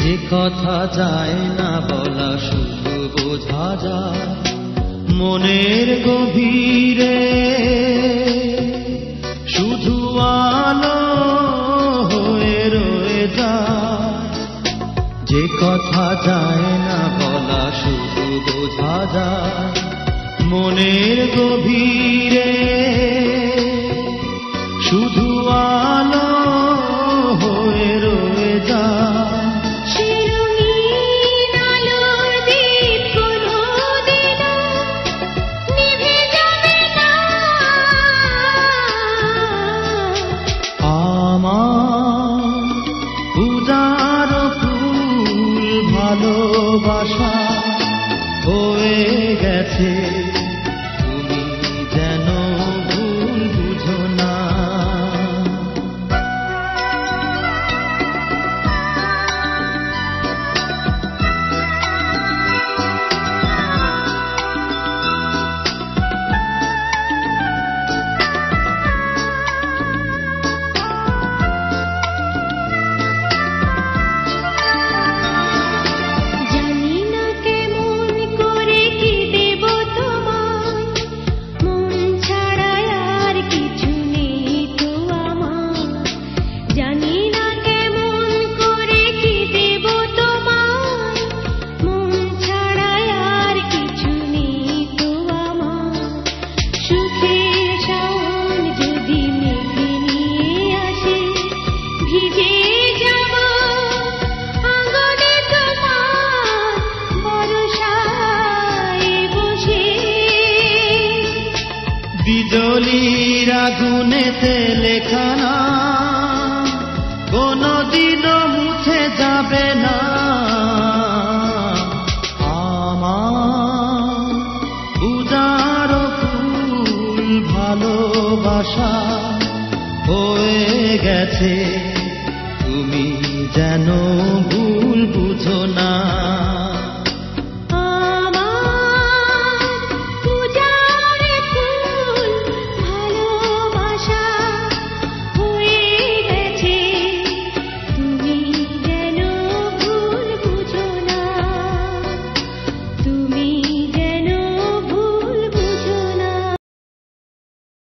যে কথা যায় না বলা শুধু বোঝা যায় মনের গভীরে, শুধু আলো হয়ে রয়ে যায়। যে কথা যায় না বলা শুধু বোঝা যায় মনের গভীরে, শুধু আলো হয়ে রয়ে যায়। ভালোবাসা হয়ে গেছে, তুমি যেন ভুল বুঝো না। বিজলির আগুনেতে লেখা নাম কোনদিনও মুছে যাবে না। আমার উদার ফুল ভালোবাসা হয়ে গেছে, তুমি যেন ভুল বুঝো না।